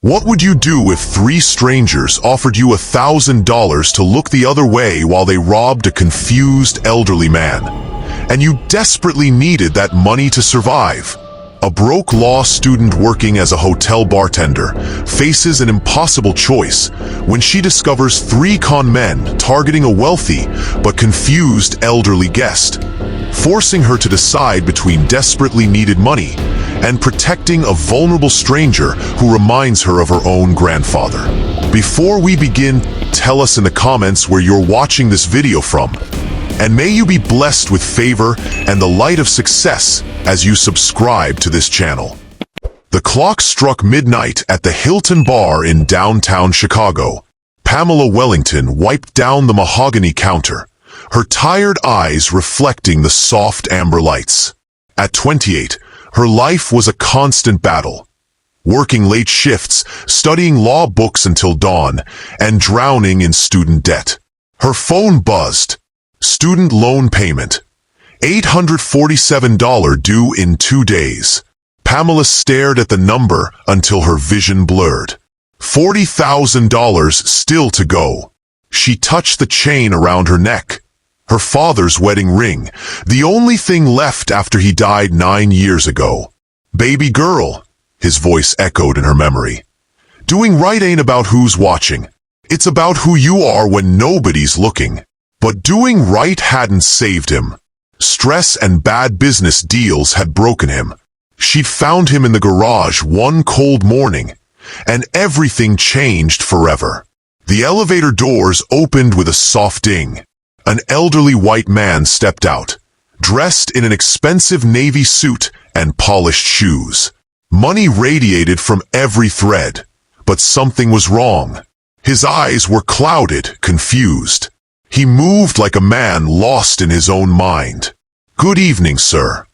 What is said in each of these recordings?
What would you do if three strangers offered you $1,000 to look the other way while they robbed a confused elderly man, and you desperately needed that money to survive? A broke law student working as a hotel bartender faces an impossible choice when she discovers three con men targeting a wealthy but confused elderly guest, forcing her to decide between desperately needed money and protecting a vulnerable stranger who reminds her of her own grandfather. Before we begin, tell us in the comments where you're watching this video from, and may you be blessed with favor and the light of success as you subscribe to this channel. The clock struck midnight at the Hilton Bar in downtown Chicago. Pamela Wellington wiped down the mahogany counter, her tired eyes reflecting the soft amber lights. At 28, her life was a constant battle, working late shifts, studying law books until dawn, and drowning in student debt. Her phone buzzed. Student loan payment. $847 due in 2 days. Pamela stared at the number until her vision blurred. $40,000 still to go. She touched the chain around her neck. Her father's wedding ring, the only thing left after he died 9 years ago. Baby girl, his voice echoed in her memory. Doing right ain't about who's watching. It's about who you are when nobody's looking. But doing right hadn't saved him. Stress and bad business deals had broken him. She'd found him in the garage one cold morning, and everything changed forever. The elevator doors opened with a soft ding. An elderly white man stepped out, dressed in an expensive navy suit and polished shoes. Money radiated from every thread, but something was wrong. His eyes were clouded, confused. He moved like a man lost in his own mind. "Good evening, sir,"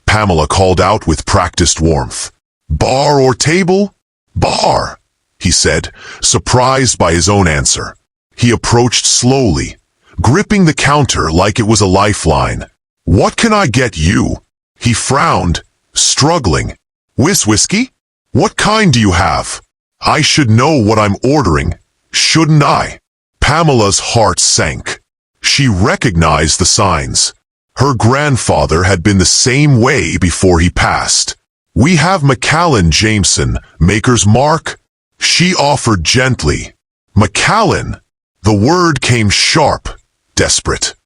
Pamela called out with practiced warmth. "Bar or table?" "Bar," he said, surprised by his own answer. He approached slowly, gripping the counter like it was a lifeline. "What can I get you?" He frowned, struggling. Whiskey? What kind do you have? I should know what I'm ordering, shouldn't I?" Pamela's heart sank. She recognized the signs. Her grandfather had been the same way before he passed. "We have Macallan Jameson, Maker's Mark," she offered gently. Macallan? The word came sharp, desperate.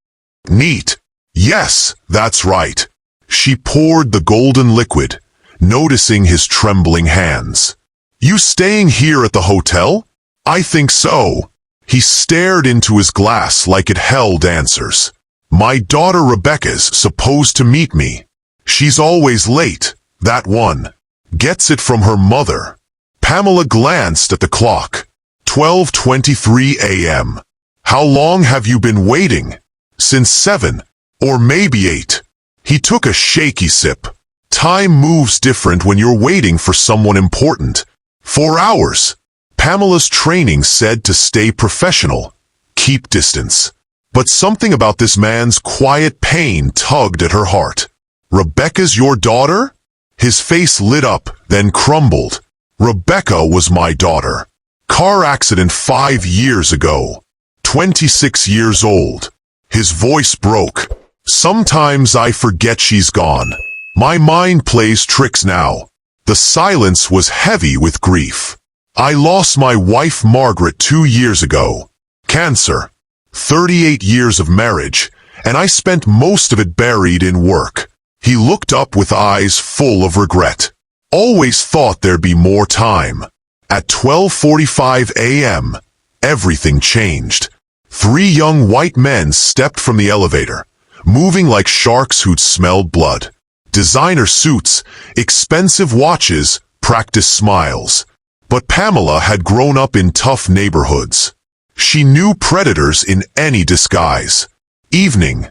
"Neat. Yes, that's right." She poured the golden liquid, noticing his trembling hands. "You staying here at the hotel?" "I think so." He stared into his glass like it held answers. "My daughter Rebecca's supposed to meet me. She's always late, that one. Gets it from her mother." Pamela glanced at the clock. 12:23 a.m. "How long have you been waiting?" "Since 7, or maybe 8. He took a shaky sip. "Time moves different when you're waiting for someone important." 4 hours. Pamela's training said to stay professional, keep distance. But something about this man's quiet pain tugged at her heart. "Rebecca's your daughter?" His face lit up, then crumbled. "Rebecca was my daughter. Car accident 5 years ago. 26 years old." His voice broke. "Sometimes I forget she's gone. My mind plays tricks now." The silence was heavy with grief. "I lost my wife Margaret 2 years ago. Cancer. 38 years of marriage, and I spent most of it buried in work." He looked up with eyes full of regret. "Always thought there'd be more time." At 12:45 a.m., everything changed. 3 young white men stepped from the elevator, moving like sharks who'd smelled blood. Designer suits, expensive watches, practiced smiles. But Pamela had grown up in tough neighborhoods. She knew predators in any disguise. "Evening,"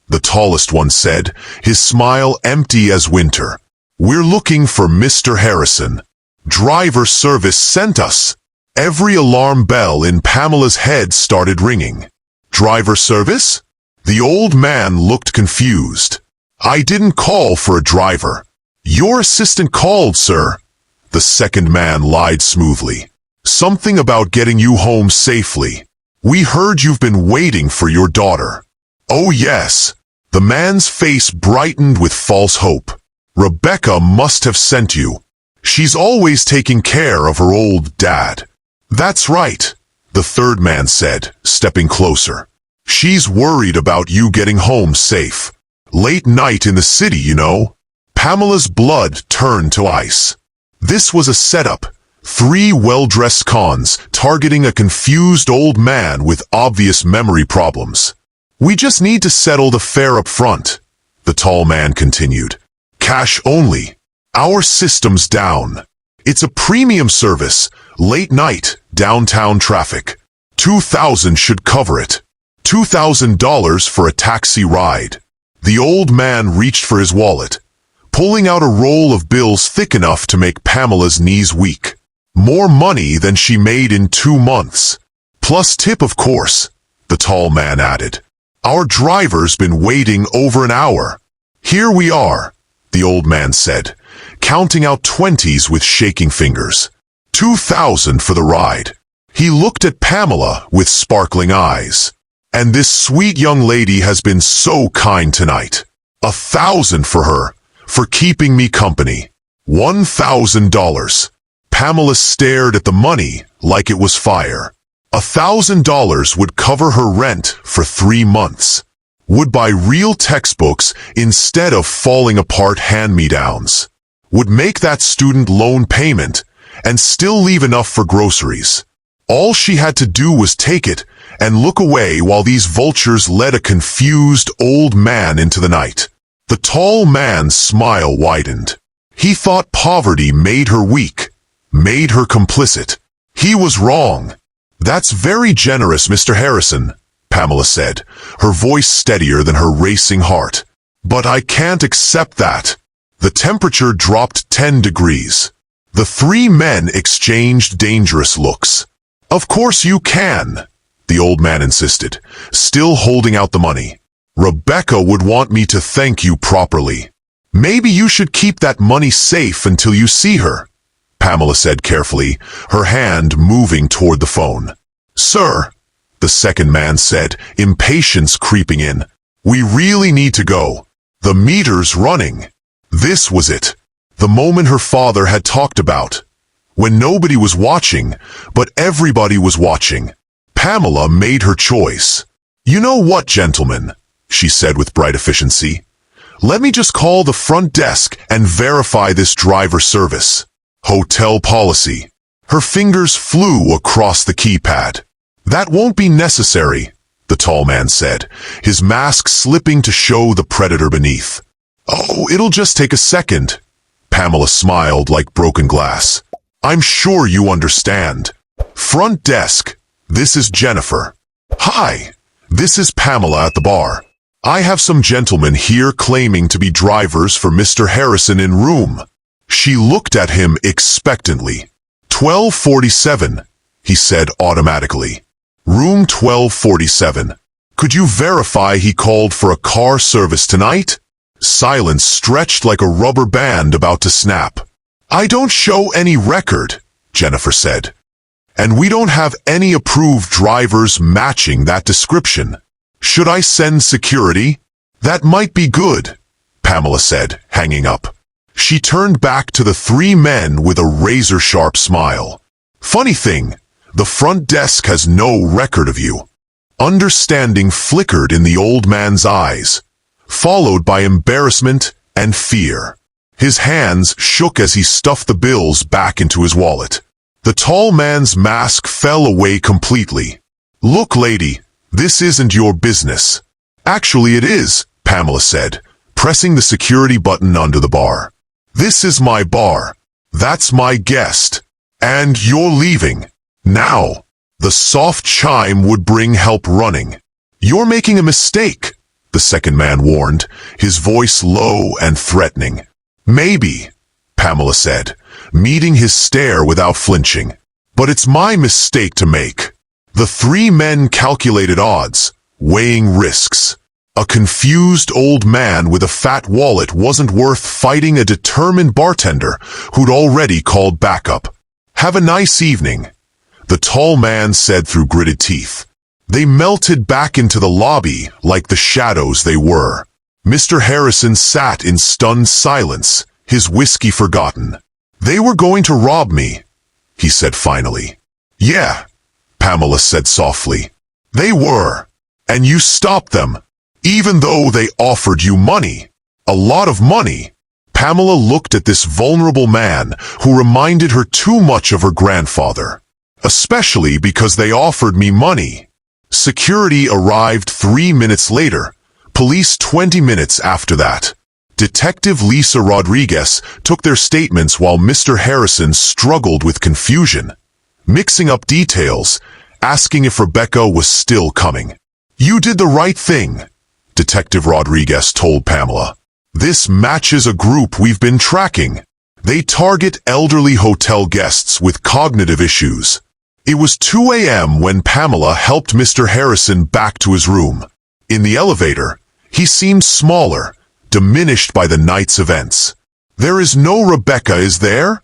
the tallest one said, his smile empty as winter. "We're looking for Mr. Harrison. Driver service sent us." Every alarm bell in Pamela's head started ringing. "Driver service?" The old man looked confused. "I didn't call for a driver." "Your assistant called, sir." the second man lied smoothly. Something about getting you home safely. We heard you've been waiting for your daughter. Oh yes. The man's face brightened with false hope. Rebecca must have sent you. She's always taking care of her old dad. That's right, the third man said, stepping closer. She's worried about you getting home safe. Late night in the city, you know. Pamela's blood turned to ice. This was a setup. 3 well-dressed cons targeting a confused old man with obvious memory problems. We just need to settle the fare up front, the tall man continued. Cash only. Our system's down. It's a premium service, late night, downtown traffic. $2,000 should cover it. $2,000 for a taxi ride. The old man reached for his wallet, pulling out a roll of bills thick enough to make Pamela's knees weak. More money than she made in 2 months. Plus tip, of course, the tall man added. Our driver's been waiting over an hour. Here we are, the old man said, counting out 20s with shaking fingers. $2,000 for the ride. He looked at Pamela with sparkling eyes. And this sweet young lady has been so kind tonight. $1,000 for her, for keeping me company. $1,000. Pamela stared at the money like it was fire. $1,000 would cover her rent for 3 months. Would buy real textbooks instead of falling apart hand-me-downs. Would make that student loan payment and still leave enough for groceries. All she had to do was take it and look away while these vultures led a confused old man into the night. The tall man's smile widened. He thought poverty made her weak, made her complicit. He was wrong. That's very generous, Mr. Harrison, Pamela said, her voice steadier than her racing heart. But I can't accept that. The temperature dropped 10 degrees. The 3 men exchanged dangerous looks. Of course you can, the old man insisted, still holding out the money. Rebecca would want me to thank you properly. Maybe you should keep that money safe until you see her, Pamela said carefully, her hand moving toward the phone. Sir, the second man said, impatience creeping in. We really need to go. The meter's running. This was it. The moment her father had talked about. When nobody was watching, but everybody was watching. Pamela made her choice. You know what, gentlemen, she said with bright efficiency. Let me just call the front desk and verify this driver service. Hotel policy. Her fingers flew across the keypad. That won't be necessary, the tall man said, his mask slipping to show the predator beneath. Oh, it'll just take a second. Pamela smiled like broken glass. I'm sure you understand. Front desk, this is Jennifer. Hi, this is Pamela at the bar. I have some gentlemen here claiming to be drivers for Mr. Harrison in room. She looked at him expectantly. 1247, he said automatically. Room 1247. Could you verify he called for a car service tonight? Silence stretched like a rubber band about to snap. I don't show any record, Jennifer said. And we don't have any approved drivers matching that description. Should I send security? That might be good, Pamela said, hanging up. She turned back to the 3 men with a razor-sharp smile. Funny thing, the front desk has no record of you. Understanding flickered in the old man's eyes, followed by embarrassment and fear. His hands shook as he stuffed the bills back into his wallet. The tall man's mask fell away completely. Look, lady, this isn't your business. Actually, it is, Pamela said, pressing the security button under the bar. This is my bar. That's my guest. And you're leaving. Now. The soft chime would bring help running. You're making a mistake, the second man warned, his voice low and threatening. Maybe, Pamela said, meeting his stare without flinching. But it's my mistake to make. The 3 men calculated odds, weighing risks. A confused old man with a fat wallet wasn't worth fighting a determined bartender who'd already called backup. "Have a nice evening," the tall man said through gritted teeth. They melted back into the lobby like the shadows they were. Mr. Harrison sat in stunned silence, his whiskey forgotten. "They were going to rob me," he said finally. "Yeah," Pamela said softly. "They were. And you stopped them, even though they offered you money. A lot of money." Pamela looked at this vulnerable man who reminded her too much of her grandfather. "Especially because they offered me money." Security arrived 3 minutes later, police 20 minutes after that. Detective Lisa Rodriguez took their statements while Mr. Harrison struggled with confusion, mixing up details, asking if Rebecca was still coming. "You did the right thing," Detective Rodriguez told Pamela. "This matches a group we've been tracking. They target elderly hotel guests with cognitive issues." It was 2 a.m. when Pamela helped Mr. Harrison back to his room. In the elevator, he seemed smaller, diminished by the night's events. "There is no Rebecca, is there?"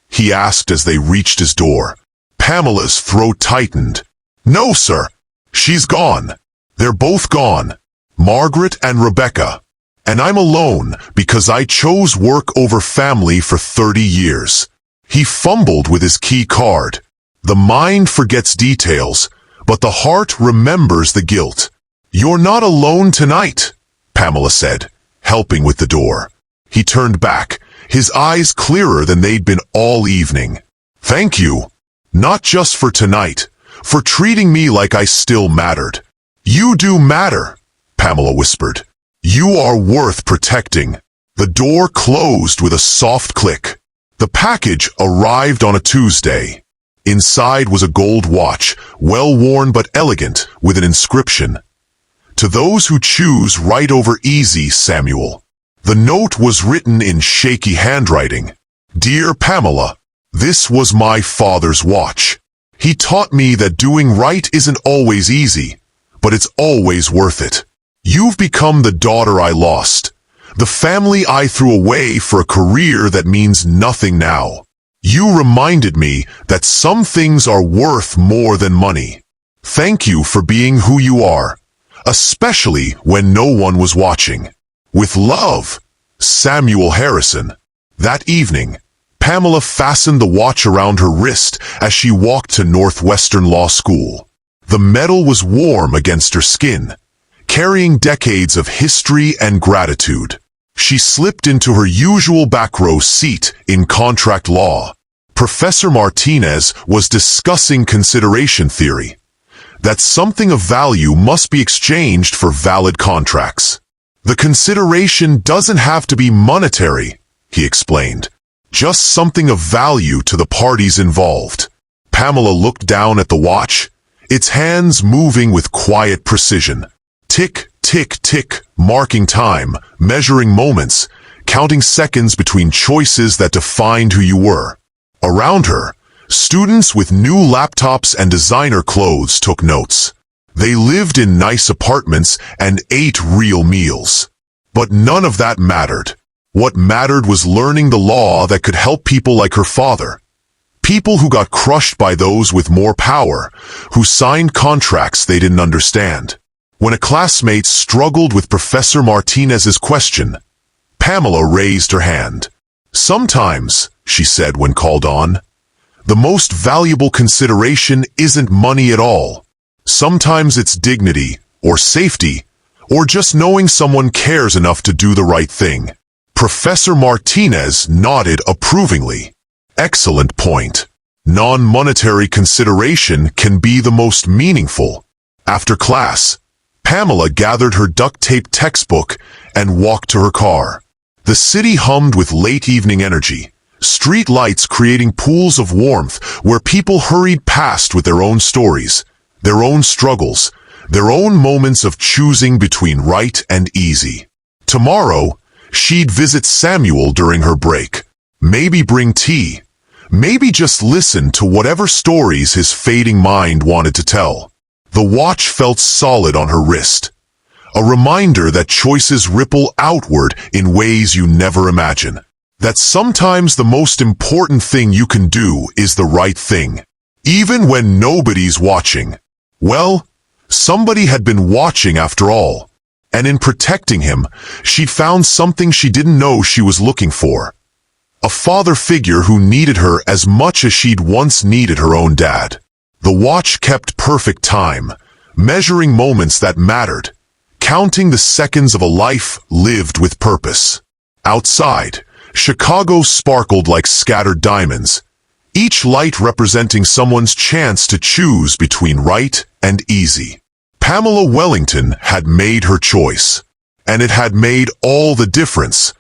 he asked as they reached his door. Pamela's throat tightened. "No, sir. She's gone. They're both gone. Margaret and Rebecca. And I'm alone because I chose work over family for 30 years. He fumbled with his key card. The mind forgets details, but the heart remembers the guilt. "You're not alone tonight," Pamela said, helping with the door. He turned back, his eyes clearer than they'd been all evening. "Thank you. Not just for tonight, for treating me like I still mattered." "You do matter," Pamela whispered. "You are worth protecting." The door closed with a soft click. The package arrived on a Tuesday. Inside was a gold watch, well-worn but elegant, with an inscription. "To those who choose right over easy, Samuel." The note was written in shaky handwriting. "Dear Pamela, this was my father's watch. He taught me that doing right isn't always easy, but it's always worth it. You've become the daughter I lost, the family I threw away for a career that means nothing now. You reminded me that some things are worth more than money. Thank you for being who you are, especially when no one was watching. With love, Samuel Harrison." That evening, Pamela fastened the watch around her wrist as she walked to Northwestern Law School. The metal was warm against her skin, carrying decades of history and gratitude. She slipped into her usual back row seat in contract law. Professor Martinez was discussing consideration theory, that something of value must be exchanged for valid contracts. "The consideration doesn't have to be monetary," he explained. "Just something of value to the parties involved." Pamela looked down at the watch, its hands moving with quiet precision. Tick, tick, tick, marking time, measuring moments, counting seconds between choices that defined who you were. Around her, students with new laptops and designer clothes took notes. They lived in nice apartments and ate real meals. But none of that mattered. What mattered was learning the law that could help people like her father. People who got crushed by those with more power, who signed contracts they didn't understand. When a classmate struggled with Professor Martinez's question, Pamela raised her hand. "Sometimes," she said when called on, "the most valuable consideration isn't money at all. Sometimes it's dignity, or safety, or just knowing someone cares enough to do the right thing." Professor Martinez nodded approvingly. "Excellent point. Non-monetary consideration can be the most meaningful." After class, Pamela gathered her duct-taped textbook and walked to her car. The city hummed with late evening energy, street lights creating pools of warmth where people hurried past with their own stories, their own struggles, their own moments of choosing between right and easy. Tomorrow, she'd visit Samuel during her break. Maybe bring tea. Maybe just listen to whatever stories his fading mind wanted to tell. The watch felt solid on her wrist. A reminder that choices ripple outward in ways you never imagine. That sometimes the most important thing you can do is the right thing, even when nobody's watching. Well, somebody had been watching after all, and in protecting him, she'd found something she didn't know she was looking for. A father figure who needed her as much as she'd once needed her own dad. The watch kept perfect time, measuring moments that mattered, counting the seconds of a life lived with purpose. Outside, Chicago sparkled like scattered diamonds, each light representing someone's chance to choose between right and easy. Pamela Wellington had made her choice, and it had made all the difference.